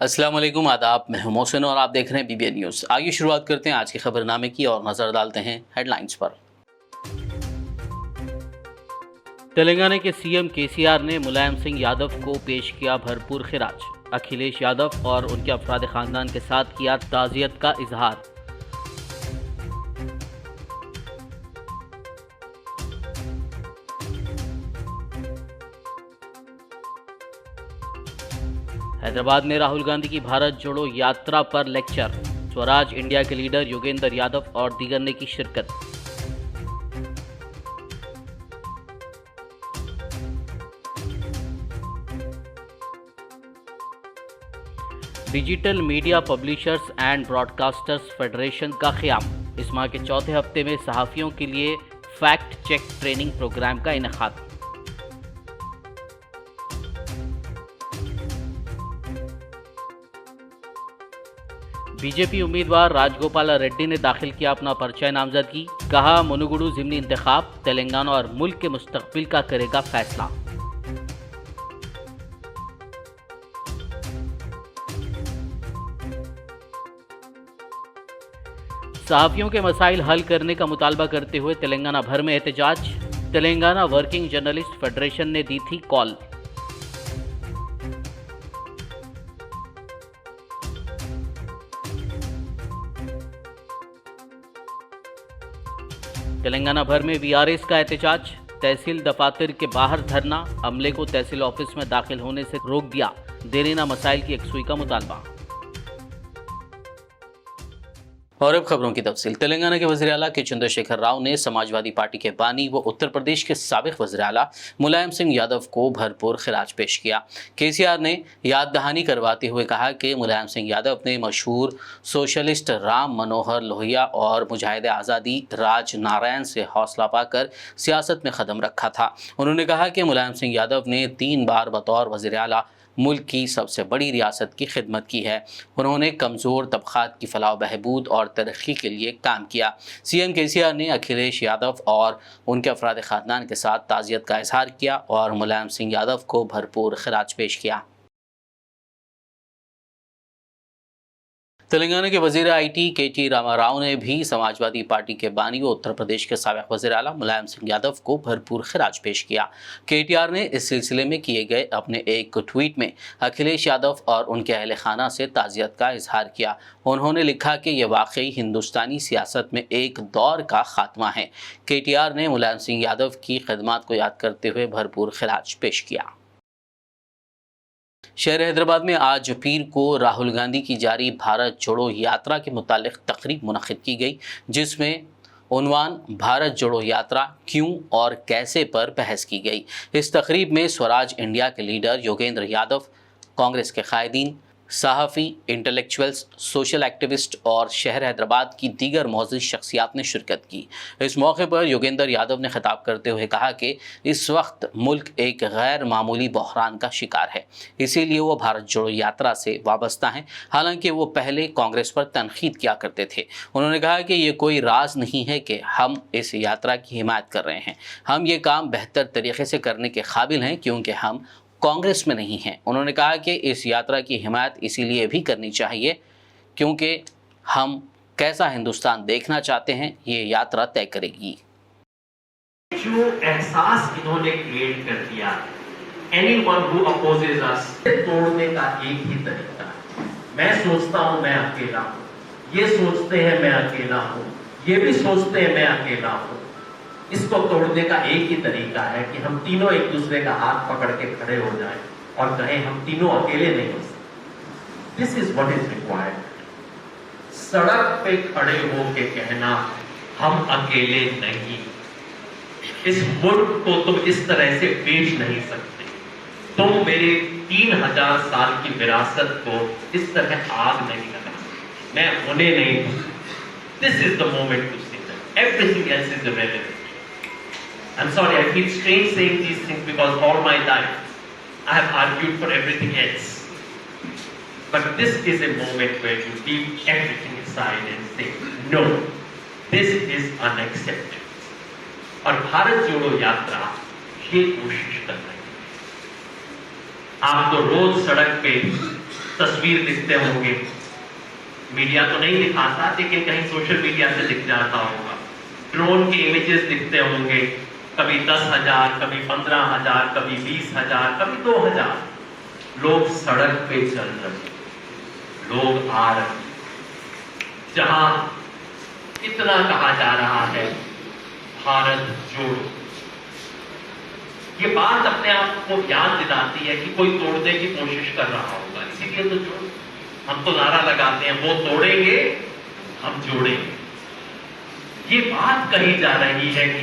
अस्सलाम वालेकुम, आदाब। मैं हूं मोहसिन और आप देख रहे हैं बीबीएन न्यूज़। आइए शुरुआत करते हैं आज के खबरनामे की और नज़र डालते हैं हेडलाइंस पर। तेलंगाना के सीएम केसीआर ने मुलायम सिंह यादव को पेश किया भरपूर खिराज। अखिलेश यादव और उनके अफराद खानदान के साथ किया ताज़ियत का इजहार। हैदराबाद में राहुल गांधी की भारत जोड़ो यात्रा पर लेक्चर। स्वराज इंडिया के लीडर योगेंद्र यादव और दीगर ने की शिरकत। Digital media publishers and broadcasters federation का क़याम। इस माह के चौथे हफ्ते में सहाफ़ियों के लिए फैक्ट चेक ट्रेनिंग प्रोग्राम का इनेकाद। बीजेपी उम्मीदवार राजगोपाल रेड्डी ने दाखिल किया अपना पर्चा नामजदगी। कहा, मुनुगुडु ज़िमनी इंतखाब तेलंगाना और मुल्क के मुस्तकबिल का करेगा फैसला। सहाफ़ियों के मसाइल हल करने का मुतालबा करते हुए तेलंगाना भर में एहतजाज। तेलंगाना वर्किंग जर्नलिस्ट फेडरेशन ने दी थी कॉल। तेलंगाना भर में वीआरएस का एहतजाज। तहसील दफातर के बाहर धरना। अमले को तहसील ऑफिस में दाखिल होने से रोक दिया। देरीना मसाइल की यकसुई का मुतालबा। और अब खबरों की तफसील। तेलंगाना के वज़ीर आला के चंद्रशेखर राव ने समाजवादी पार्टी के बानी व उत्तर प्रदेश के साबिक़ वज़ीर आला मुलायम सिंह यादव को भरपूर खिराज पेश किया। केसीआर ने याद दहानी करवाते हुए कहा कि मुलायम सिंह यादव ने मशहूर सोशलिस्ट राम मनोहर लोहिया और मुजाहिद आज़ादी राज नारायण से हौसला पाकर सियासत में कदम रखा था। उन्होंने कहा कि मुलायम सिंह यादव ने 3 बार बतौर वज़ीर आला मुल्क की सबसे बड़ी रियासत की खिदमत की है। उन्होंने कमज़ोर तबक़ात की फलाह बहबूद और तरक्की के लिए काम किया। सीएम केसीआर ने अखिलेश यादव और उनके अफराद ख़ानदान के साथ ताज़ियत का इजहार किया और मुलायम सिंह यादव को भरपूर खिराज पेश किया। तेलंगाना के वज़ीर आईटी के.टी. रामाराव ने भी समाजवादी पार्टी के बानी व उत्तर प्रदेश के साबिक़ वज़ीर आला मुलायम सिंह यादव को भरपूर खिराज पेश किया। केटीआर ने इस सिलसिले में किए गए अपने एक ट्वीट में अखिलेश यादव और उनके अहल खाना से ताज़ियत का इजहार किया। उन्होंने लिखा कि यह वाकई हिंदुस्तानी सियासत में एक दौर का खात्मा है। केटीआर ने मुलायम सिंह यादव की खिदमत को याद करते हुए भरपूर खिराज पेश किया। शहर हैदराबाद में आज पीर को राहुल गांधी की जारी भारत जोड़ो यात्रा के मुतालिक तकरीब मुनक़िद की गई, जिसमें उन्वान भारत जोड़ो यात्रा क्यों और कैसे पर बहस की गई। इस तकरीब में स्वराज इंडिया के लीडर योगेंद्र यादव, कांग्रेस के कायदीन, सहाफ़ी, इंटेलेक्चुअल्स, सोशल एक्टिविस्ट और शहर हैदराबाद की दीगर मौजूद शख्सियात ने शिरकत की। इस मौके पर योगेंद्र यादव ने खिताब करते हुए कहा कि इस वक्त मुल्क एक गैर मामूली बहरान का शिकार है, इसीलिए वो भारत जोड़ो यात्रा से वाबस्ता हैं। हालांकि वो पहले कांग्रेस पर तनकीद किया करते थे। उन्होंने कहा कि ये कोई राज नहीं है कि हम इस यात्रा की हिमायत कर रहे हैं। हम ये काम बेहतर तरीके से करने के काबिल हैं क्योंकि हम कांग्रेस में नहीं हैं। उन्होंने कहा कि इस यात्रा की हिमायत इसीलिए भी करनी चाहिए क्योंकि हम कैसा हिंदुस्तान देखना चाहते हैं, ये यात्रा तय करेगी। जो एहसास इन्होंने क्रिएट कर दिया, anyone who opposes us, तोड़ने का एक ही तरीका है। मैं सोचता हूं मैं अकेला हूं, ये सोचते हैं मैं अकेला हूं, ये भी सोचते हैं मैं अकेला हूं। इसको तोड़ने का एक ही तरीका है कि हम तीनों एक दूसरे का हाथ पकड़ के खड़े हो जाएं और कहें हम तीनों अकेले नहीं हो सकते। This is what is required. सड़क पे खड़े होके कहना हम अकेले नहीं, इस मुल्क को तुम इस तरह से बेच नहीं सकते, तुम मेरे 3000 साल की विरासत को इस तरह आग नहीं लगा सकते, मैं होने नहीं दूं। This is the moment to say that, everything else is irrelevant. I'm sorry, I feel strange saying these things because all my life I have argued for everything else. But this is a moment where you leave everything aside and say, no, this is unacceptable. और भारत जोड़ो यात्रा ये कोशिश कर रही है। आप तो रोज सड़क पे तस्वीर दिखते होंगे, मीडिया तो नहीं दिखाता लेकिन कहीं सोशल मीडिया से दिख जाता होगा। ड्रोन के इमेजेस दिखते होंगे, कभी 10,000, कभी 15,000, कभी 20,000, कभी 2,000 लोग सड़क पे चल रहे, लोग आ रहे, जहां इतना कहा जा रहा है भारत जोड़ो। ये बात अपने आप को याद दिलाती है कि कोई तोड़ने की कोशिश कर रहा होगा, इसीलिए तो जोड़ो। हम तो नारा लगाते हैं, वो तोड़ेंगे हम जोड़ेंगे। ये बात कही जा रही है कि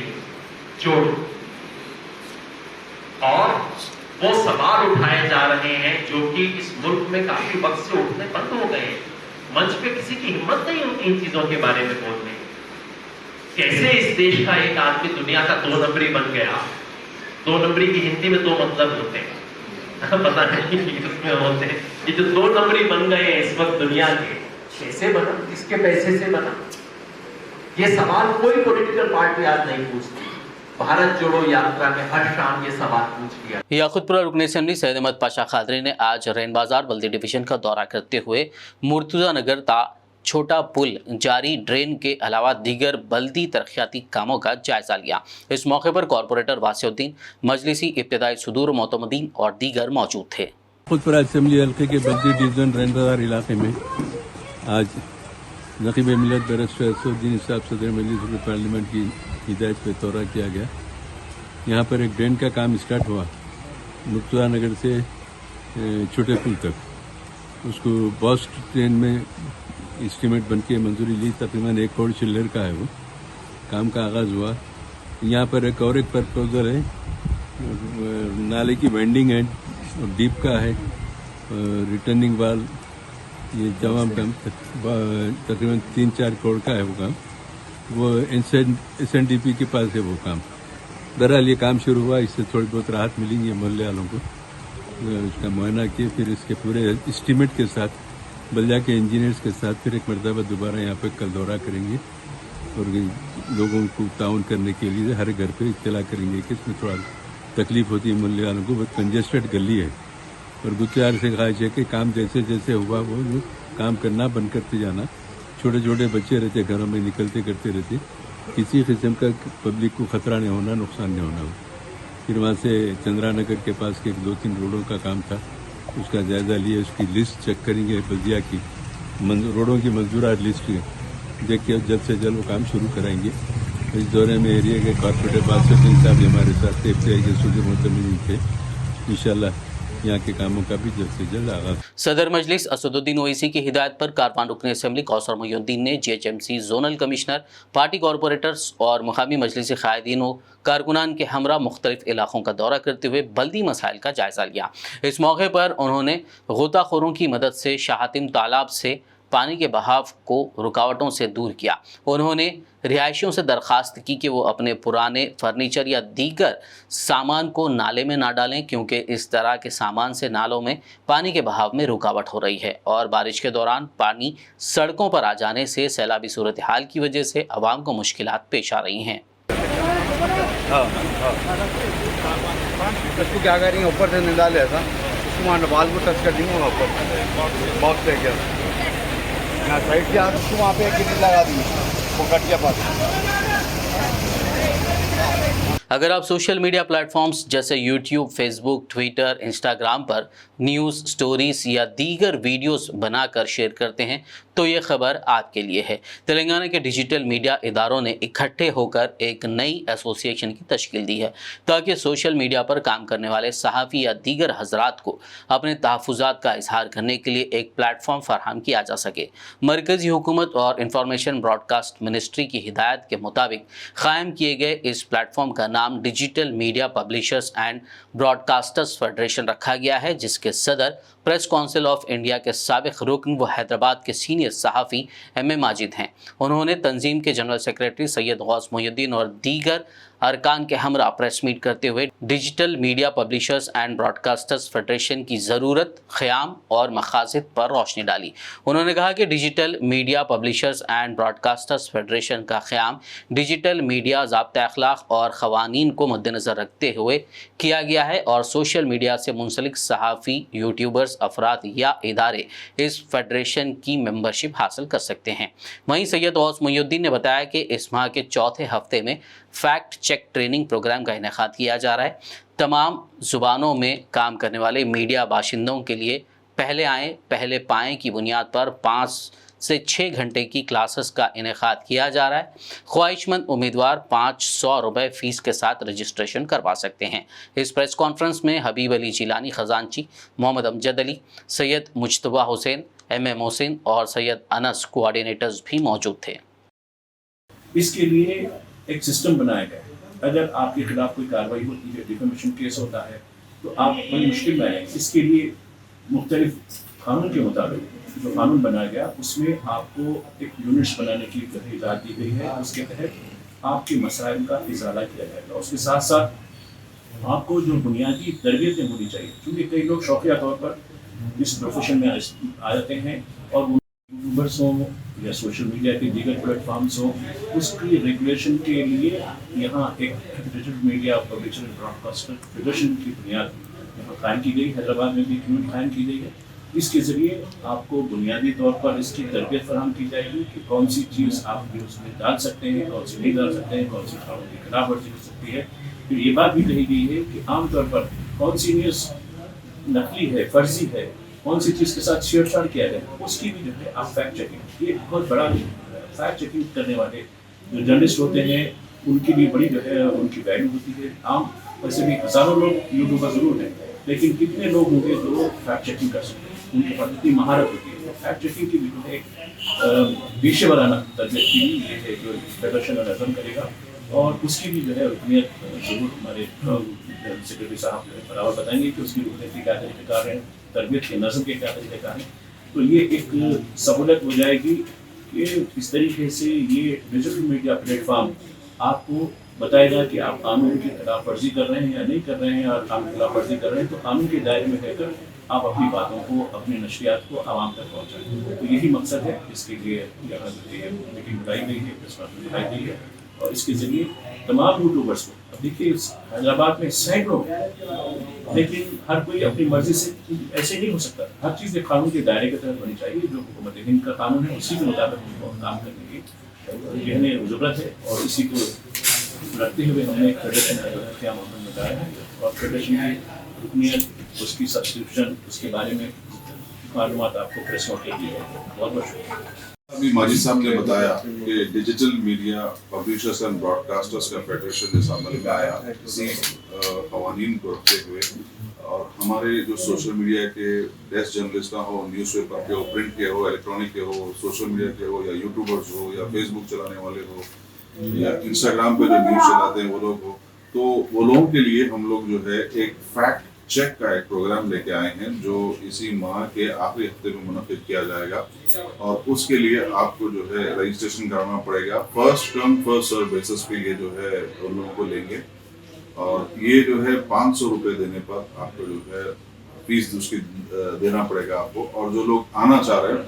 जोड़ो, और वो सवाल उठाए जा रहे हैं जो कि इस मुल्क में काफी वक्त से उठने बंद हो गए। मंच पे किसी की हिम्मत नहीं होती इन चीजों के बारे में बोलने। कैसे इस देश का एक आदमी दुनिया का 2 नंबरी बन गया। 2 नंबरी की हिंदी में 2 मतलब होते हैं, पता नहीं उसमें होते हैं। ये जो 2 नंबरी बन गए हैं इस वक्त दुनिया के, कैसे बना, किसके पैसे से बना? ये सवाल कोई पॉलिटिकल पार्टी आज नहीं पूछती। भारत जोड़ो यात्रा में हर शाम ये सवाल पूछ लिया। याकुतपुरा रुकन असेंबली सैयद अहमद पाशा खादरी ने आज रैन बाजार बल्दी डिवीजन का दौरा करते हुए मुर्तुजा नगर ता छोटा पुल जारी ड्रेन के अलावा दीगर बल्दी तरक्याती कामों का जायजा लिया। इस मौके पर कॉरपोरेटर वासिउद्दीन, मजलिसी इब्तिदाई सुदूर मोतमदीन और दीगर मौजूद थे। याकुतपुरा असेंबली हल्के के बल्दी डिवीजन रैन बाजार इलाके में आज नकीब मिलत बैरिस्टर असदुद्दीन साहब सदर मजलिस पार्लियामेंट की हिदायत पे दौरा किया गया। यहाँ पर एक ड्रेन का काम स्टार्ट हुआ मुर्तुजा नगर से छोटे पुल तक। उसको बॉस ट्रेन में एस्टीमेट बन के मंजूरी ली, तकरीबन 1 करोड़ चिल्लर का है। वो काम का आगाज़ हुआ। यहाँ पर एक और एक प्रपोजल है, नाले की वेंडिंग है और डीप का है, रिटर्निंग वाल, ये तमाम काम तकरीबन 3-4 करोड़ का है। वो काम वो SNDP के पास है वो काम। बहरहाल ये काम शुरू हुआ, इससे थोड़ी बहुत राहत मिलेंगी मोहल्ले वालों को। उसका मुआयना किए, फिर इसके पूरे एस्टीमेट के साथ बल्दिया के इंजीनियर्स के साथ फिर एक मरतबा दोबारा यहाँ पे कल दौरा करेंगे और लोगों को ताउन करने के लिए हर घर पे इत्तला करेंगे कि इसमें थोड़ा तकलीफ होती है मोहल्ले वालों को। बहुत कंजेस्टेड गली है और गुत्तेदार से ख्वाहिश है कि काम जैसे जैसे हुआ वो काम करना बंद करते जाना। छोटे छोटे बच्चे रहते घरों में, निकलते करते रहते, किसी किस्म का पब्लिक को खतरा नहीं होना, नुकसान नहीं होना। फिर वहाँ से चंद्रा नगर के पास के 2-3 रोडों का काम था, उसका जायजा लिए, उसकी लिस्ट चेक करेंगे बल्दिया की रोडों की मंजूरात लिस्ट देख के जल्द से जल्द वो काम शुरू कराएंगे। इस दौरे में एरिया के कॉर्पोरेटर वासिउद्दीन साहब हमारे साथ थे, के सुदूर मोतमदीन थे। इंशाल्लाह यहाँ के कामों का भी जल्द से जल्द आगाज। सदर मजलिस असदुद्दीन ओवैसी की हिदायत पर कारवान रुकन असेंबली कौसर मोहिउद्दीन ने GHMC zonal commissioner, party corporators और मुकामी मजलिसी कायदीन व कारकुनान के हमरा मुख्तलिफ इलाकों का दौरा करते हुए बल्दी मसाइल का जायजा लिया। इस मौके पर उन्होंने गोताखोरों की मदद से शाहतिम तालाब से पानी के बहाव को रुकावटों से दूर किया। उन्होंने रिहायशियों से दरख्वास्त की कि वो अपने पुराने फर्नीचर या दीगर सामान को नाले में ना डालें, क्योंकि इस तरह के सामान से नालों में पानी के बहाव में रुकावट हो रही है और बारिश के दौरान पानी सड़कों पर आ जाने से सैलाबी सूरत हाल की वजह से आवाम को मुश्किलात पेश आ रही हैं। इसको क्या करेंगे, ऊपर से नहीं डाले ऐसा, उसको वहाँ बाल को टच कर देंगे, ऊपर बॉक्स ले गया यहाँ साइड से आकर उसको वहाँ पे गिट्टी लगा दी वो कट के पास। अगर आप सोशल मीडिया प्लेटफॉर्म्स जैसे यूट्यूब, फेसबुक, ट्विटर, इंस्टाग्राम पर न्यूज़, स्टोरीज या दीगर वीडियोस बनाकर शेयर करते हैं तो ये खबर आपके लिए है। तेलंगाना के डिजिटल मीडिया इदारों ने इकट्ठे होकर एक नई एसोसिएशन की तश्कील दी है ताकि सोशल मीडिया पर काम करने वाले सहाफ़ी या दीगर हजरात को अपने तहफ़्फ़ुज़ात का इजहार करने के लिए एक प्लेटफॉर्म फराहम किया जा सके। मरकज़ी हुकूमत और इंफॉर्मेशन ब्रॉडकास्ट मिनिस्ट्री की हिदायत के मुताबिक क़ायम किए गए इस प्लेटफॉर्म का नाम digital media publishers and broadcasters federation रखा गया है, जिसके सदर प्रेस काउंसिल ऑफ इंडिया के साबिक़ रुकन व हैदराबाद के सीनियर सहाफ़ी MM माजिद हैं। उन्होंने तंजीम के जनरल सेक्रेटरी सैयद गौस मोहिउद्दीन और दीगर अरकान के हमरा प्रेस मीट करते हुए digital media publishers and broadcasters federation की ज़रूरत, ख़याम और मकासद पर रोशनी डाली। उन्होंने कहा कि digital media publishers and broadcasters federation का क़याम डिजिटल मीडिया ज़ाब्ता अखलाक और क़वानीन को मद्देनज़र रखते हुए किया गया है और सोशल मीडिया से मुंसलिक सहाफ़ी, यूट्यूबर्स, अफराद या इदारे इस फेडरेशन की मेंबरशिप हासिल कर सकते हैं। वहीं सैयद गौस मुहिउद्दीन ने बताया कि इस माह के चौथे हफ्ते में फैक्ट चेक ट्रेनिंग प्रोग्राम का इनेकाद किया जा रहा है। तमाम ज़ुबानों में काम करने वाले मीडिया बाशिंदों के लिए पहले आएँ पहले पाएँ की बुनियाद पर 5 से 6 घंटे की क्लासेस का इनेकाद किया जा रहा है। ख्वाहिशमंद उम्मीदवार 500 रुपये फ़ीस के साथ रजिस्ट्रेशन करवा सकते हैं। इस प्रेस कॉन्फ्रेंस में हबीब अली जिलानी खजानची, मोहम्मद अमजद अली, सैयद मुजतबा हुसैन, MM मोहसिन और सैयद अनस कोऑर्डिनेटर्स भी मौजूद थे। इसके लिए एक सिस्टम बनाया गया है। अगर आपके खिलाफ कोई कार्रवाई होती है, डिफेमेशन केस होता है, तो आप बड़ी मुश्किल में आएंगे। इसके लिए मुख्तलिफ कानून के मुताबिक जो कानून बनाया गया उसमें आपको एक यूनिट्स बनाने की इजाज़त दी गई है। उसके तहत आपके मसाइल का इजाला किया जाएगा। उसके साथ साथ आपको जो बुनियादी तरबियतें होनी चाहिए, क्योंकि कई लोग शौकिया तौर पर इस प्रोफेशन में आ जाते हैं और वो यूट्यूबर्स हों या सोशल मीडिया के दीगर प्लेटफॉर्म्स हों, उसकी रेगुलेशन के लिए यहाँ एक digital media publisher broadcaster federation की बुनियाद यहाँ कायम की गई। हैदराबाद में भी यूनिट कायम की गई है। इसके ज़रिए आपको बुनियादी तौर पर इसकी तरबियत फराहम की जाएगी कि कौन सी चीज़ आप उसमें डाल सकते हैं, कौन सी नहीं डाल सकते हैं, कौन सी कानून की खिलाफ वर्जी हो सकती है। फिर ये बात भी कही गई है कि आमतौर पर कौन सी न्यूज़ नकली है, फर्जी है, कौन सी चीज़ के साथ छेड़छाड़ किया गया, उसकी भी जो है आप फैक्ट चेकिंग, ये बहुत बड़ा फैक्ट चेकिंग करने वाले जो जर्नलिस्ट होते हैं उनकी भी बड़ी जो है उनकी वैल्यू होती है। आम वैसे भी हज़ारों लोग यूट्यूबर ज़रूर हैं, लेकिन कितने लोग होंगे जो फैक्ट चेकिंग कर सकते हैं, उनके पास इतनी महारत होती है। तो फैक्ट चेकिंग की भी जो है पेशेवराना तरबियत की ये है जो फेडरेशन नज़म करेगा और उसकी भी जो है अहमियत ज़रूर हमारे सेक्रेटरी साहब बराबर बताएंगे कि उसकी रुकने के क्या तरीक़ेकार हैं, तरबियत के नज़म के क्या तरीक़ेकार हैं। तो ये एक सहूलत हो जाएगी कि इस तरीके से ये डिजिटल मीडिया प्लेटफॉर्म आपको बताएगा कि आप कानून की खिलाफ वर्जी कर रहे हैं या नहीं कर रहे हैं, और कानून की खिलाफ वर्जी कर रहे हैं तो कानून के दायरे में रहकर आप अपनी बातों को, अपनी नशरियात को आवाम तक पहुँचाएं। तो यही मकसद है। इसके लिए यहाँ मीटिंग बुलाई गई है, प्रेस कॉन्फ्रेंस बुलाई गई है और इसके ज़रिए तमाम यूट्यूबर्स को, अब देखिए हैदराबाद में सैकड़ों, लेकिन हर कोई अपनी मर्जी से ऐसे नहीं हो सकता। हर चीज़ एक कानून के दायरे के तहत होनी चाहिए। जो हुकूमत हिंद का कानून है उसी के मुताबिक उनको काम करने की यह ज़रूरत है और इसी को रखते हुए हमने फेडरेशन का क्या मौजूद बताया है और फेडरेशन की रुकनीत, उसकी सब्सक्रिप्शन, उसके बारे में मालूमात आपको प्रेस नोट के लिए बहुत बहुत शुक्रिया। अभी माजिद साहब ने बताया कि digital media publishers and broadcasters का फेडरेशन इस अमल में आया इसी क़वानीन को रखते हुए, और हमारे जो सोशल मीडिया के डेस्क जर्नलिस्ट हो, न्यूज़पेपर के हो, प्रिंट के हो, इलेक्ट्रॉनिक के हो, सोशल मीडिया के हो या यूट्यूबर्स हो या फेसबुक चलाने वाले हो या इंस्टाग्राम पे जो न्यूज़ चलाते हैं वो लोग हो, तो वो लोगों के लिए हम लोग जो है एक फैक्ट चेक का एक प्रोग्राम लेके आए हैं जो इसी माह के आखिरी हफ्ते में मुनक़िद किया जाएगा। और उसके लिए आपको जो है रजिस्ट्रेशन कराना पड़ेगा। First come first serve basis पे ये जो है उन लोगों को लेंगे और ये जो है 500 रुपये देने पर आपको जो है फीस उसकी देना पड़ेगा आपको। और जो लोग आना चाह रहे हैं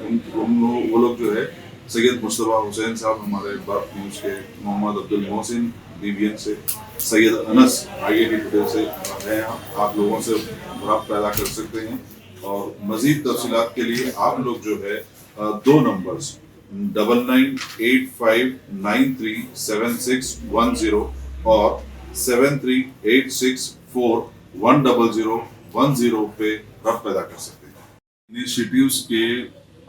वो लोग जो है सैयद मुजतबा हुसैन साहब हमारे बर्फ न्यूज़ के, मोहम्मद अब्दुल मोहसिन DBN से, सैयद अनस IIT टुडे से हैं, आप लोगों से रब्त पैदा कर सकते हैं। और मज़ीद तफसीलात के लिए आप लोग जो है 2 नंबर्स 9985937610 और 7386410010 पे रब्त पैदा कर सकते हैं। इनिशिएटिव्स के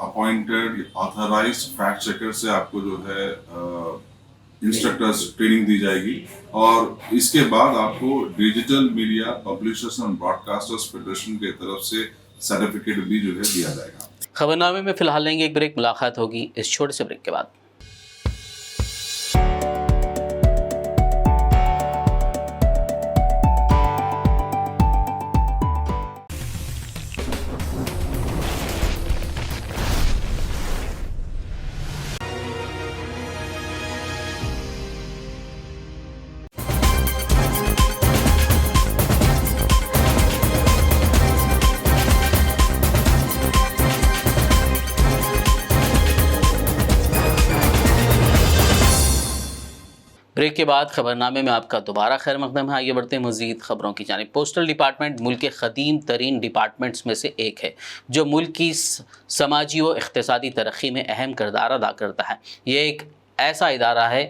अपॉइंटेड ऑथराइज्ड फैक्ट चेकर से आपको जो है इंस्ट्रक्टर्स ट्रेनिंग दी जाएगी और इसके बाद आपको digital media publishers and broadcasters federation के तरफ से सर्टिफिकेट भी जो है दिया जाएगा। खबरनामे में फिलहाल लेंगे एक ब्रेक, मुलाकात होगी इस छोटे से ब्रेक के बाद। ब्रेक के बाद खबरनामे में आपका दोबारा खैर मकदम है। आइए बढ़ते हैं मजीद खबरों की जानिब। पोस्टल डिपार्टमेंट मुल्क के क़दीम तरीन डिपार्टमेंट्स में से एक है जो मुल्क की समाजी व इक़्तिसादी तरक्की में अहम किरदार अदा करता है। ये एक ऐसा इदारा है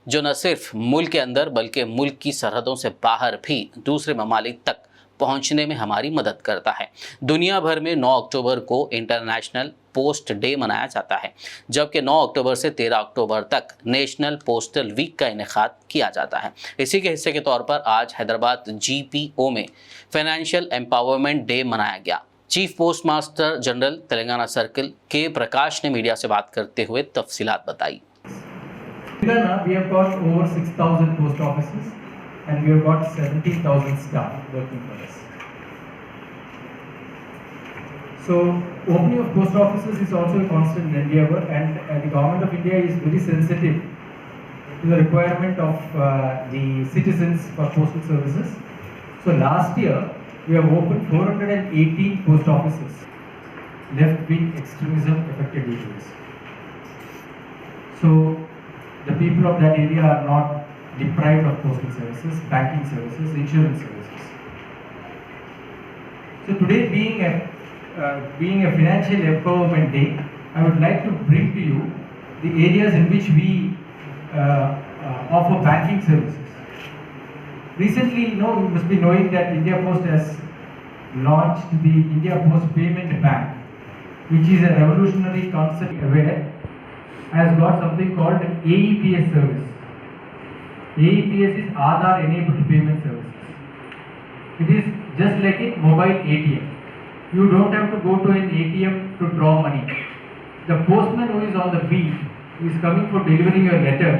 जो न सिर्फ मुल्क के अंदर बल्कि मुल्क की सरहदों से बाहर भी दूसरे ममालिक तक पहुंचने में हमारी मदद करता है। दुनिया भर में 9 अक्टूबर को इंटरनेशनल पोस्ट डे मनाया जाता है, जबकि 9 अक्टूबर से 13 अक्टूबर तक नेशनल पोस्टल वीक का इनेकाद किया जाता है। इसी के हिस्से के तौर पर आज हैदराबाद GPO में फाइनेंशियल एम्पावरमेंट डे मनाया गया। Chief post master general Telangana circle के प्रकाश ने मीडिया से बात करते हुए तफसीलात बताई। We have got over 6,000 post offices and we have got 17,000 staff working for us. So opening of post offices is also a constant endeavor, and the government of India is very sensitive to the requirement of the citizens for postal services. So last year we have opened 418 post offices, left-wing extremism affected areas. So the people of that area are not deprived of postal services, banking services, insurance services. So today being a financial empowerment day, I would like to bring to you the areas in which we offer banking services. Recently, you must be knowing that India Post has launched the India Post Payment Bank, which is a revolutionary concept where has got something called AEPS service. AEPS is Aadhaar enabled payment services. It is just like a mobile ATM. You don't have to go to an ATM to draw money. The postman who is on the beat, who is coming for delivering your letter,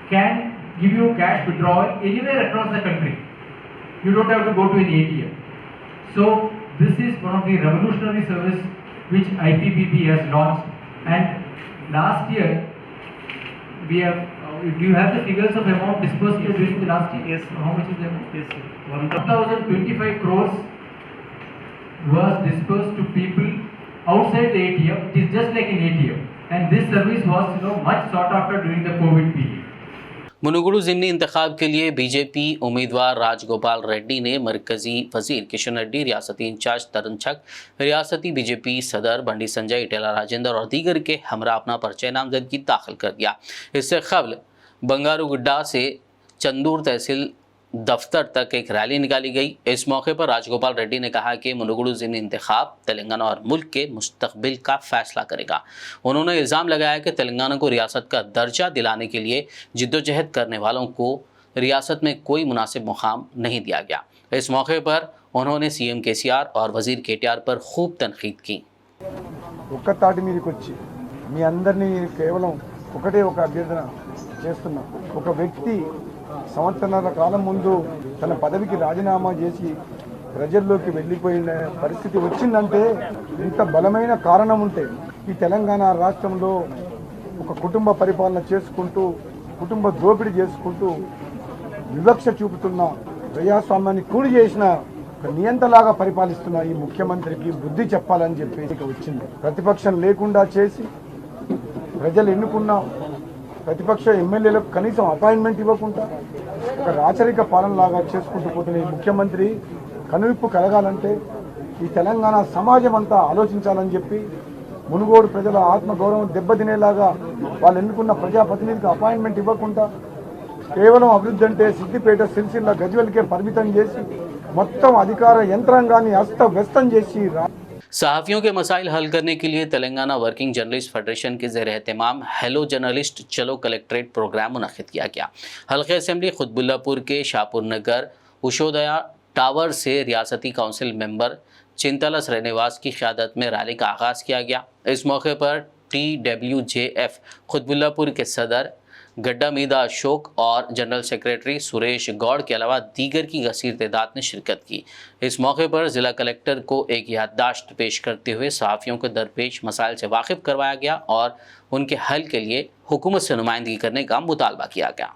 can give you cash withdrawal anywhere across the country. You don't have to go to an ATM. So this is one of the revolutionary service which IPPB has launched. And last year we have. Do you have the figures of amount disbursed during the last year? Yes. How much is the amount? Yes, sir. 1,025 crores was disbursed to people outside the ATM. It is just like an ATM, and this service was much sought after during the COVID period. मुनुगुडु ज़िमनी इंतखाब के लिए BJP उम्मीदवार राजगोपाल रेड्डी ने मरकजी वजीर किशन रेड्डी, रियासती in charge तरुण छक, रियासती BJP सदर बंडी संजय, इटेला राजेंद्र और दीगर के हमरा अपना पर्चा नामजदगी दाखिल कर दिया। इससे कबल बंगारुगुड्डा से चंदूर तहसील दफ्तर तक एक रैली निकाली गई। इस मौके पर राजगोपाल रेड्डी ने कहा कि मुनुगुडु ज़िमनी इंतखाब तेलंगाना और मुल्क के मुस्तकबिल का फैसला करेगा। उन्होंने इल्ज़ाम लगाया कि तेलंगाना को रियासत का दर्जा दिलाने के लिए जिद्दोजहद करने वालों को रियासत में कोई मुनासिब मुकाम नहीं दिया गया। इस मौके पर उन्होंने CM KCR और वजीर KTR पर खूब तनकीद की। ఒక్కతాటి మీదకి వచ్చి మీ అందరినీ కేవలం ఒకటే ఒక అభ్యర్థన చేస్తున్నా, ఒక వ్యక్తి సంవత్సరాల కాలం ముందు తన పదవికి రాజీనామా చేసి ప్రజల్లోకి వెళ్ళిపోయిన పరిస్థితి వచ్చిందంటే ఇంత బలమైన కారణం ఉంటే ఈ తెలంగాణ రాష్ట్రంలో ఒక కుటుంబ పరిపాలన చేసుకుంటూ కుటుంబ దోపిడీ చేసుకుంటూ వివక్ష చూపుతున్న ప్రజాస్వామ్యాన్ని కూడి చేసిన ఒక నియంతలాగా పరిపాలిస్తున్న ఈ ముఖ్యమంత్రికి బుద్ధి చెప్పాలని చెప్పి వచ్చింది. ప్రతిపక్షం లేకుండా చేసి ప్రజలు ఎన్నుకున్న ప్రతిపక్ష ఎమ్మెల్యేలకు కనీసం అపాయింట్మెంట్ ఇవ్వకుండా ఒక రాచరిక పాలనలాగా చేసుకుంటూ పోతున్న ఈ ముఖ్యమంత్రి కనువిప్పు కలగాలంటే ఈ తెలంగాణ సమాజం అంతా ఆలోచించాలని చెప్పి మునుగోడు ప్రజల ఆత్మగౌరవం దెబ్బతినేలాగా వాళ్ళు ఎన్నుకున్న ప్రజాప్రతినిధికి అపాయింట్మెంట్ ఇవ్వకుండా కేవలం అభివృద్ధి అంటే సిద్దిపేట, సిరిసిల్ల, గజ్వేల్కే పరిమితం చేసి మొత్తం అధికార యంత్రాంగాన్ని అస్తవ్యస్తం చేసి सहाफ़ियों के मसाइल हल करने के लिए तेलंगाना वर्किंग जर्नलिस्ट फेडरेशन के ज़ेर एहतमाम हेलो जर्नलिस्ट चलो कलेक्ट्रेट प्रोग्राम मुनक़िद किया गया। हल्के असम्बली खुतबुल्लापुर के शाहपुर नगर उशोदया टावर से रियासती काउंसिल मेंबर चिंतलस रहनेवास की क़यादत में रैली का आगाज़ किया गया। इस मौके पर TWJF खुतबुल्लापुर के सदर गड्डा मीदा अशोक और जनरल सेक्रेटरी सुरेश गौड़ के अलावा दीगर की गसीर तादाद ने शिरकत की। इस मौके पर ज़िला कलेक्टर को एक याददाश्त पेश करते हुए सहाफ़ियों को दरपेश मसाइल से वाकिफ़ करवाया गया और उनके हल के लिए हुकूमत से नुमाइंदगी करने का मुतालबा किया गया।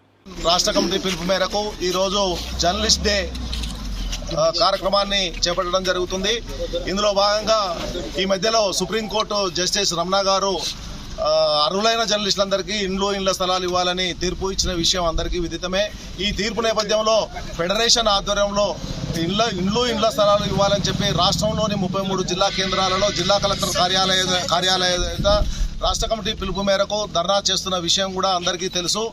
రాష్ట్ర కమిటీ పిలుపు మేరకు ఈరోజు జర్నలిస్ట్ డే కార్యక్రమాన్ని చేపట్టడం జరుగుతుంది. ఇందులో భాగంగా ఈ మధ్యలో సుప్రీంకోర్టు జస్టిస్ రమణ గారు అర్హులైన జర్నలిస్టులందరికీ ఇండ్ల స్థలాలు ఇవ్వాలని తీర్పు ఇచ్చిన విషయం అందరికీ విదితమే. ఈ తీర్పు నేపథ్యంలో ఫెడరేషన్ ఆధ్వర్యంలో ఇండ్ల స్థలాలు ఇవ్వాలని చెప్పి రాష్ట్రంలోని 33 జిల్లా కేంద్రాలలో జిల్లా కలెక్టర్ కార్యాలయ రాష్ట్ర కమిటీ పిలుపు మేరకు ధర్నా చేస్తున్న విషయం కూడా అందరికీ తెలుసు.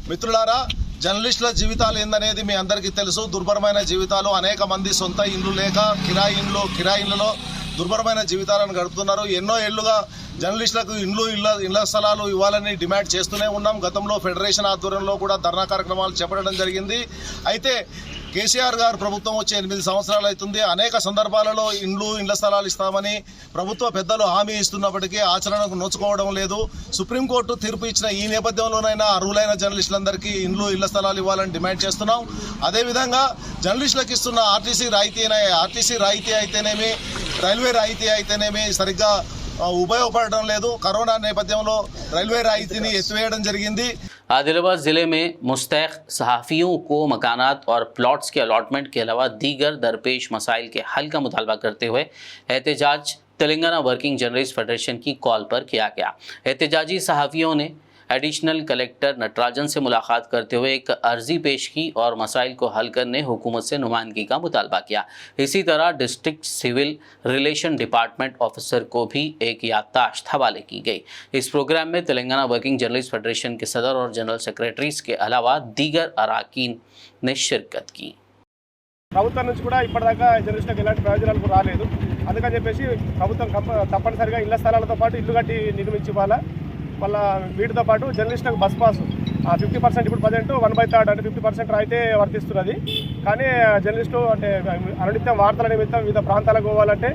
మిత్రులారా, జర్నలిస్టుల జీవితాలు ఏందనేది మీ అందరికీ తెలుసు. దుర్భరమైన జీవితాలు, అనేక మంది సొంత ఇండ్లు లేక కిరాయి ఇండ్లలో దుర్భరమైన జీవితాలను గడుపుతున్నారు. ఎన్నో ఏళ్లుగా జర్నలిస్టులకు ఇళ్ల స్థలాలు ఇవ్వాలని డిమాండ్ చేస్తూనే ఉన్నాం. గతంలో ఫెడరేషన్ ఆధ్వర్యంలో కూడా ధర్నా కార్యక్రమాలు చేపట్టడం జరిగింది. అయితే కేసీఆర్ గారు ప్రభుత్వం వచ్చి 8 సంవత్సరాలు అవుతుంది. అనేక సందర్భాలలో ఇళ్ల స్థలాలు ఇస్తామని ప్రభుత్వ పెద్దలు హామీ ఇస్తున్నప్పటికీ ఆచరణకు నోచుకోవడం లేదు. సుప్రీంకోర్టు తీర్పు ఇచ్చిన ఈ నేపథ్యంలోనైనా అర్హులైన జర్నలిస్టులందరికీ ఇళ్ల స్థలాలు ఇవ్వాలని డిమాండ్ చేస్తున్నాం. అదేవిధంగా జర్నలిస్టులకు ఇస్తున్న ఆర్టీసీ రాయితీ అయితేనేమి, రైల్వే రాయితీ అయితేనేమి సరిగ్గా ఉపయోగపడడం లేదు. కరోనా నేపథ్యంలో రైల్వే రాయితీని ఎత్తివేయడం జరిగింది. आदिलाबाद ज़िले में मुस्तैक़ सहाफ़ियों को मकानात और प्लॉट्स के अलॉटमेंट के अलावा दीगर दरपेश मसाइल के हल का मुतालबा करते हुए एहतजाज तेलंगाना वर्किंग जर्नलिस्ट फेडरेशन की कॉल पर किया गया। एहतजाजी सहाफ़ियों ने एडिशनल कलेक्टर नटराजन से मुलाकात करते हुए एक अर्जी पेश की और मसाइल को हल करने हुकूमत से नुमाइंदगी का मुतालबा किया। इसी तरह district civil relation department officer को भी एक याददाश्त हवाले की गई। इस प्रोग्राम में तेलंगाना वर्किंग जर्नलिस्ट फेडरेशन के सदर और जनरल सेक्रेटरीज के अलावा दीगर अराकीन ने शिरकत की। ప్రభుత్వం నుంచి కూడా ఇప్పటిదాకా జర్నలిస్టులకు ఎలాంటి ప్రయోజనాలు రాలేదు. అందుకని చెప్పేసి ప్రభుత్వం తప్పనిసరిగా ఇళ్ల స్థలాలతో పాటు ఇల్లు కట్టి నిర్మించి ఇవ్వాలా. మళ్ళీ వీటితో పాటు జర్నలిస్టులకు బస్ పాస్ 50% ఇప్పుడు ప్రజెంట్ 1/3 అంటే 50% అయితే వర్తిస్తున్నది. కానీ జర్నలిస్టు అంటే అనునిత్యం వార్తల నిమిత్తం వివిధ ప్రాంతాలకు పోవాలంటే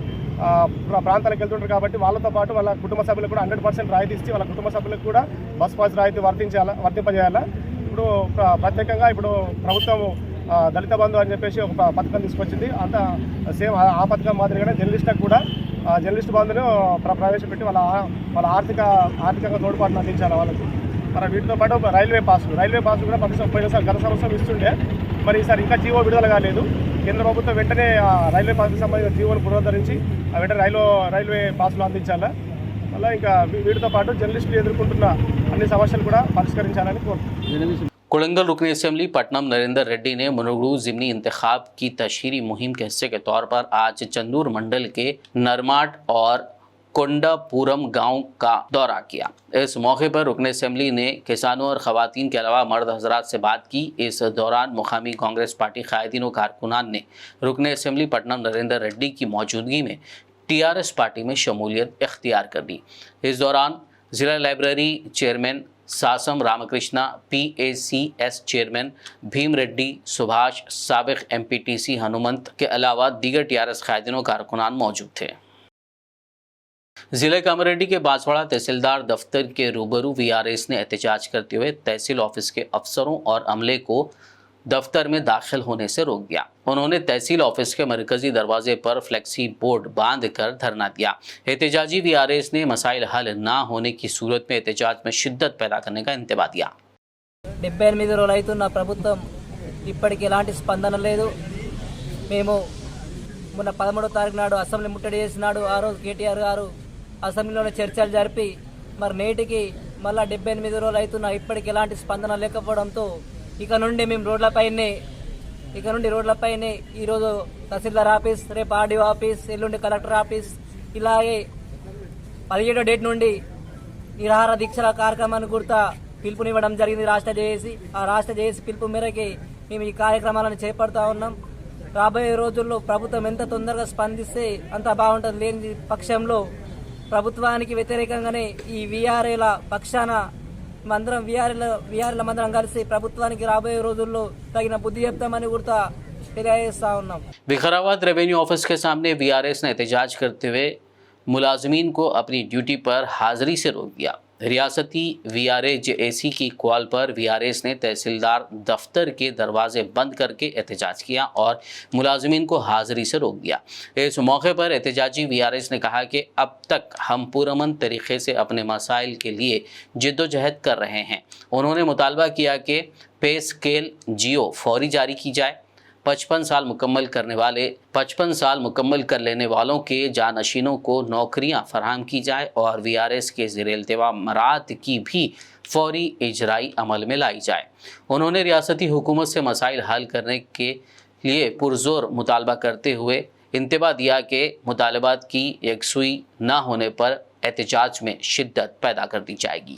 ప్రాంతాలకు వెళ్తుంటారు కాబట్టి వాళ్ళతో పాటు వాళ్ళ కుటుంబ సభ్యులకు కూడా 100% రాయితీ ఇచ్చి వాళ్ళ కుటుంబ సభ్యులకు కూడా బస్ పాస్ రాయితీ వర్తింపజేయాలా. ఇప్పుడు ప్రత్యేకంగా ఇప్పుడు ప్రభుత్వం దళిత బంధు అని చెప్పేసి ఒక పథకం తీసుకొచ్చింది. అంత సేమ్ ఆ పథకం మాదిరిగానే జర్నలిస్టులకు కూడా జర్నలిస్ట్ బంధును ప్రవేశపెట్టి వాళ్ళ ఆర్థికంగా తోడ్పాటును అందించాలి వాళ్ళకు. మరి వీటితో పాటు రైల్వే పాస్ కూడా గత సంవత్సరం ఇస్తుండే. మరి ఈసారి ఇంకా జీవో విడుదల కాలేదు. కేంద్ర ప్రభుత్వం వెంటనే రైల్వే పాస్కి సంబంధించిన జీవోను పునరుద్ధరించి వెంటనే రైల్వే పాస్లు అందించాలా. అలా ఇంకా వీటితో పాటు జర్నలిస్టులు ఎదుర్కొంటున్న అన్ని సమస్యలు కూడా పరిష్కరించాలని కోరుతున్నాను. कोड़ंगल रुकन असेंबली पटनम नरेंद्र रेड्डी ने मुनुगु ज़िमनी इंतखाब की तशहीरी मुहिम के हिस्से के तौर पर आज चंदूर मंडल के नरमाट और कोंडापुरम गांव का दौरा किया। इस मौके पर रुकन असेंबली ने किसानों और ख़वातीन के अलावा मर्द हजरात से बात की। इस दौरान मुकामी कांग्रेस पार्टी कायदीन और कारकुनान ने रुकन असेंबली पटनम नरेंद्र रेड्डी की मौजूदगी में TRS पार्टी में शमूलियत इख्तियार कर ली। इस दौरान ज़िला library chairman Sasam Ramakrishna, PACS chairman Bhim Reddy, Subhash, साबिक MPTC हनुमंत के अलावा दीगर TRS कायदीनों कारकुनान मौजूद थे। जिले कामारेड्डी के बांसवाड़ा तहसीलदार दफ्तर के रूबरू VRS ने एहतजाज करते हुए तहसील ऑफिस के अफसरों और अमले को दफ्तर में दाखिल होने से रोक दिया। उन्होंने तहसील ऑफिस के मरकजी दरवाजे पर फ्लेक्सी बोर्ड बांध कर धरना दिया। एहतजाजी VRS ने मसाइल हल ना होने की सूरत में एहतजाज में शिद्दत पैदा करने का इंतबा दिया। 78 రోజులు అవుతున్న ప్రభుత్వం ఇప్పటికి ఎలాంటి స్పందన లేదు. మేము మొన్న 13వ తారీఖు నాడు అసెంబ్లీ ముట్టడి చేసినాడు. ఆ రోజు కేటీఆర్ గారు అసెంబ్లీలోనే చర్చలు జరిపి మరి నేటికి మళ్ళీ 78 రోజులు అవుతున్నా ఇప్పటికి ఎలాంటి స్పందన లేకపోవడంతో ఇక నుండి మేము రోడ్లపైనే ఈరోజు తహసీల్దార్ ఆఫీస్, రేపు RDO ఆఫీస్, ఎల్లుండి కలెక్టర్ ఆఫీస్, ఇలాగే 17వ డేట్ నుండి నిరాహార దీక్షల కార్యక్రమాన్ని కూడా పిలుపునివ్వడం జరిగింది రాష్ట్ర జేఏసీ. ఆ రాష్ట్ర జేఏసీ పిలుపు మేరకి మేము ఈ కార్యక్రమాలను చేపడుతూ ఉన్నాం. రాబోయే రోజుల్లో ప్రభుత్వం ఎంత తొందరగా స్పందిస్తే అంత బాగుంటుంది. లేని పక్షంలో ప్రభుత్వానికి వ్యతిరేకంగానే ఈ VRAల పక్షాన మందరం వీఆర్ల మందరం కలిసి ప్రభుత్వానికి రాబోయే రోజుల్లో తగిన బుద్ధి చెప్తామని కూడా తెలియజేస్తా ఉన్నాం. विकाराबाद रेवेन्यू ऑफिस के सामने VRS ने एहतजाज करते हुए मुलाजमीन को अपनी ड्यूटी पर हाजिरी से रोक दिया। रियासती VRA JAC की कॉल पर VRS ने तहसीलदार दफ्तर के दरवाजे बंद करके एहतजाज किया और मुलाजमीन को हाजिरी से रोक दिया। इस मौके पर एहतजाजी VRS ने कहा कि अब तक हम पुरअमन तरीके से अपने मसाइल के लिए जिद्दोजहद कर रहे हैं। उन्होंने मुतालबा किया कि पे स्केल जियो फौरी जारी की जाए, 55 साल मुकम्मल कर लेने वालों के जानशीनों को नौकरियां फराहम की जाए और VRS के ज़ेर इल्तिवा मराहत की भी फौरी इजराई अमल में लाई जाए। उन्होंने रियासती हुकूमत से मसाइल हल करने के लिए पुरजोर मुतालबा करते हुए इंतबा दिया कि मुतालबात की यकसुई न होने पर एहतजाज में शिद्दत पैदा कर दी जाएगी।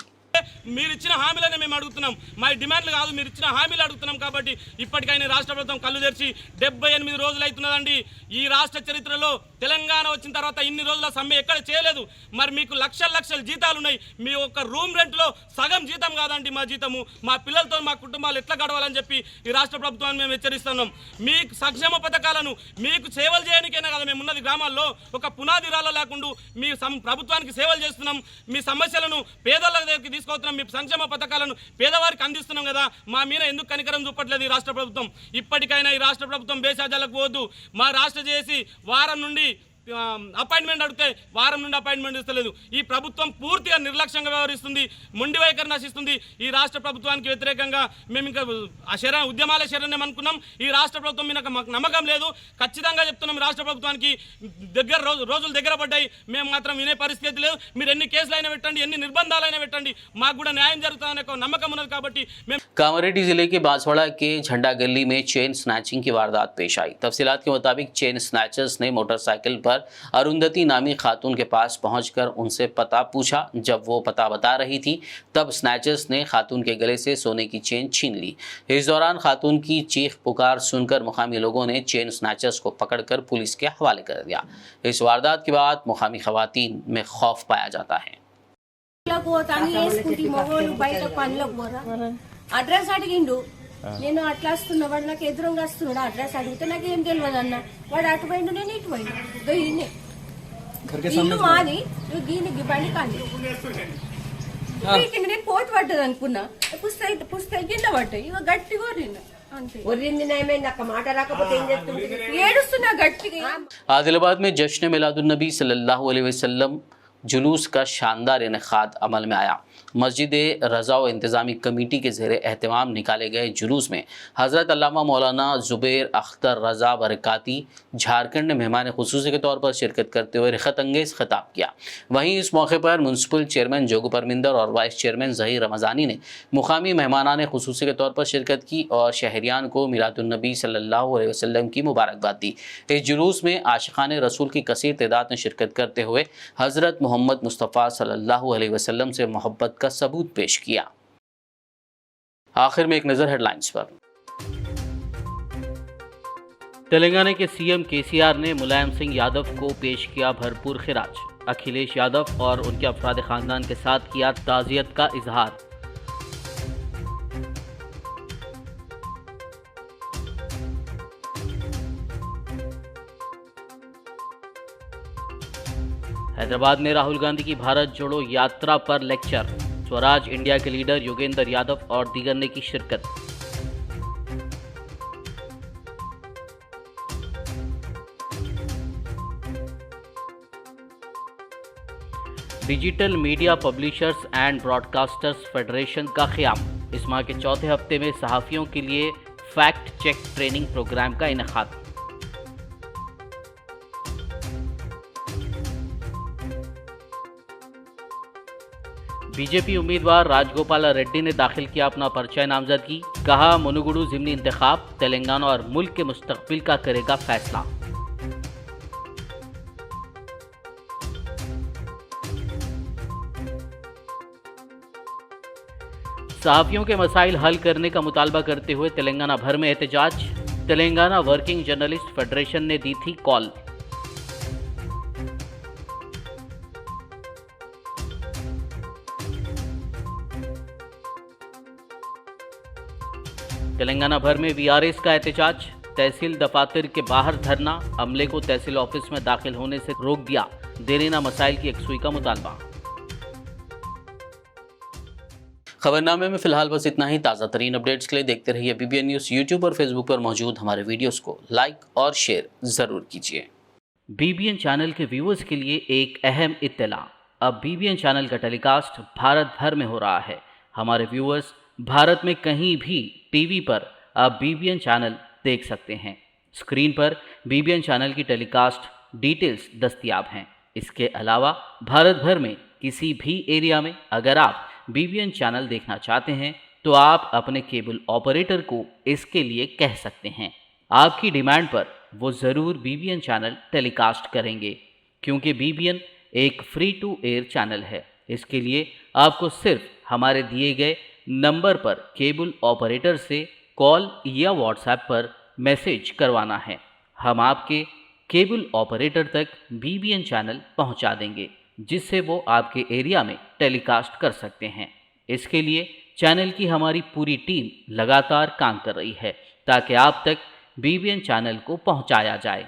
మీరు ఇచ్చిన హామీలనే మేము అడుగుతున్నాం, మా డిమాండ్లు కాదు, మీరు ఇచ్చిన హామీలు అడుగుతున్నాం। కాబట్టి ఇప్పటికైనా రాష్ట్ర ప్రభుత్వం కళ్ళు తెరిచి 78 రోజులు అవుతున్నదండి ఈ రాష్ట్ర చరిత్రలో తెలంగాణ వచ్చిన తర్వాత ఇన్ని రోజుల సమ్మె ఎక్కడ చేయలేదు। మరి మీకు లక్షల జీతాలు ఉన్నాయి, మీ ఒక్క రూమ్ రెంట్లో సగం జీతం కాదండి మా జీతము, మా పిల్లలతో మా కుటుంబాలు ఎట్లా గడవాలని చెప్పి ఈ రాష్ట్ర ప్రభుత్వాన్ని మేము హెచ్చరిస్తున్నాం। మీ సంక్షేమ పథకాలను మీకు సేవలు చేయడానికైనా కదా మేము ఉన్నది గ్రామాల్లో, ఒక పునాది రాళ్ళ లేకుండా మీ ప్రభుత్వానికి సేవలు చేస్తున్నాం। మీ సమస్యలను పేదల దగ్గరికి తీసుకొస్తున్నాం, మీ సంక్షేమ పథకాలను పేదవారికి అందిస్తున్నాం కదా, మా మీద ఎందుకు కనికరం చూపట్లేదు ఈ రాష్ట్ర ప్రభుత్వం? ఇప్పటికైనా ఈ రాష్ట్ర ప్రభుత్వం బేసాజాలకు పోవద్దు। మా రాష్ట్ర చేసి వారం నుండి అపాయింట్మెంట్ అడిగితే వారం నుండి అపాయింట్మెంట్ ఇస్తలేదు। ఈ ప్రభుత్వం పూర్తిగా నిర్లక్ష్యంగా వ్యవహరిస్తుంది, మొండి వైఖరి నశిస్తుంది। ఈ రాష్ట్ర ప్రభుత్వానికి వ్యతిరేకంగా మేము ఇంకా ఉద్యమాల శరణ్యం అనుకున్నాం। ఈ రాష్ట్ర ప్రభుత్వం మీద మాకు నమ్మకం లేదు, ఖచ్చితంగా చెప్తున్నాం। రాష్ట్ర ప్రభుత్వానికి రోజులు దగ్గర పడ్డాయి, మేము మాత్రం వినే పరిస్థితి లేదు। మీరు ఎన్ని కేసులైనా పెట్టండి, ఎన్ని నిర్బంధాలైనా పెట్టండి, మాకు కూడా న్యాయం జరుగుతుందనే నమ్మకం ఉన్నది। కాబట్టి మేము कामारेड्डी जिले के बांसवाड़ा के झंडा गली में चेन स्नैचिंग की वारदात पेश आई। तफसीलात के मुताबिक चेन स्नैचर्स ने मोटरसाइकिल पर अरुंधति नामी खातून के पास पहुंचकर उनसे पता पूछा। जब वो पता बता रही थी तब स्नैचर्स ने खातून के गले से सोने की चेन छीन ली। इस दौरान खातून की चीख पुकार सुनकर मुकामी लोगों ने चेन स्नैचर्स को पकड़कर पुलिस के हवाले कर दिया। इस वारदात के बाद मुकामी खवातीन में खौफ पाया जाता है। అడ్రస్ అడిగిండు, నేను అట్లా వస్తున్నా, వాడు నాకు ఎదురుగా వస్తున్నాడు, అడ్రస్ అడిగితే నాకు ఏం తెలియదు అన్న, వాడు అటు పోయిండు, నేను ఇటు పోయిండు, ఇల్లు మాది, దీనికి బండి కానీ నేను పోటు పడ్డది అనుకున్నా, పుస్తకం కింద పడ్డాయి, ఇక గట్టి కొరింది అంతే। ఏడుస్తున్నా గట్టిగా। आदिलाबाद में जश्न मिलादुन्नबी सल्लल्लाहु अलैहि वसल्लम जुलूस का शानदार इनेकाद अमल में आया। मस्जिद रज़ा व इंतज़ामी कमेटी के ज़ेर एहतमाम निकाले गए जुलूस में हज़रत अल्लामा मौलाना ज़ुबैर अख्तर रज़ा बरकाती झारखंड ने मेहमान खुसूसी के तौर पर शिरकत करते हुए रिखत अंगेज़ खिताब किया। वहीं इस मौके पर म्यूनसिपल चेयरमैन जोगू परमिंदर और वाइस चेयरमैन ज़हीर रमज़ानी ने मुकामी मेहमानान खुसूसी के तौर पर शिरकत की और शहरियान को मिलादुन्नबी सल्लल्लाहु अलैहि वसल्लम की मुबारकबाद दी। इस जुलूस में आशिक़ान रसूल की कसीर तादाद में शिरकत करते हुए हज़रत मोहम्मद मुस्तफ़ा सल्लल्लाहु अलैहि वसल्लम से मोहब्बत का सबूत पेश किया। आखिर में एक नज़र हेडलाइंस पर। तेलंगाना के सीएम केसीआर ने मुलायम सिंह यादव को पेश किया भरपूर खिराज। अखिलेश यादव और उनके अफराद खानदान के साथ किया ताज़ियत का इजहार। हैदराबाद में राहुल गांधी की भारत जोड़ो यात्रा पर लेक्चर। स्वराज इंडिया के लीडर योगेंद्र यादव और दीगर ने की शिरकत। Digital media publishers and broadcasters federation का क़याम। इस माह के चौथे हफ्ते में सहाफ़ियों के लिए फैक्ट चेक ट्रेनिंग प्रोग्राम का इनेकाद। बीजेपी उम्मीदवार राजगोपाल रेड्डी ने दाखिल किया अपना पर्चा नामजदगी। कहा, मुनुगुडू ज़िमनी इंतखाब तेलंगाना और मुल्क के मुस्तकबिल का करेगा फैसला। सहाफ़ियों के मसाइल हल करने का मुतालबा करते हुए तेलंगाना भर में एहतजाज। तेलंगाना वर्किंग जर्नलिस्ट फेडरेशन ने दी थी कॉल। तेलंगाना भर में VRS का एहतजाज। तहसील दफातर के बाहर धरना। अमले को तहसील ऑफिस में दाखिल होने से रोक दिया। देरीना मसाइल की यकसुई का मुतालबा। खबरनामे में फिलहाल बस इतना ही। ताज़ा तरीन अपडेट्स के लिए देखते रहिए BBN न्यूज़। यूट्यूब और फेसबुक पर मौजूद हमारे वीडियोस को लाइक और शेयर ज़रूर कीजिए। BBN चैनल के व्यूअर्स के लिए एक अहम इत्तला। अब BBN चैनल का टेलीकास्ट भारत भर में हो रहा है। हमारे व्यूअर्स भारत में कहीं भी टीवी पर अब BBN चैनल देख सकते हैं। स्क्रीन पर BBN चैनल की टेलीकास्ट डिटेल्स दस्तयाब हैं। इसके अलावा भारत भर में किसी भी एरिया में अगर आप BBN चैनल देखना चाहते हैं तो आप अपने केबल ऑपरेटर को इसके लिए कह सकते हैं। आपकी डिमांड पर वो ज़रूर BBN चैनल टेलीकास्ट करेंगे, क्योंकि BBN एक फ्री टू एयर चैनल है। इसके लिए आपको सिर्फ हमारे दिए गए नंबर पर केबल ऑपरेटर से कॉल या व्हाट्सएप पर मैसेज करवाना है। हम आपके केबल ऑपरेटर तक BBN चैनल पहुंचा देंगे, जिससे वो आपके एरिया में टेलीकास्ट कर सकते हैं। इसके लिए चैनल की हमारी पूरी टीम लगातार काम कर रही है ताकि आप तक BBN चैनल को पहुंचाया जाए।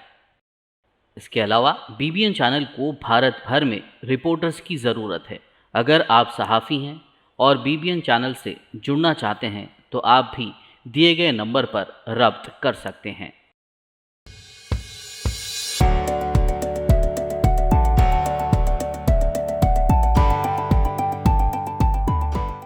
इसके अलावा BBN चैनल को भारत भर में रिपोर्टर्स की ज़रूरत है। अगर आप सहाफ़ी हैं और BBN चैनल से जुड़ना चाहते हैं तो आप भी दिए गए नंबर पर रब्त कर सकते हैं।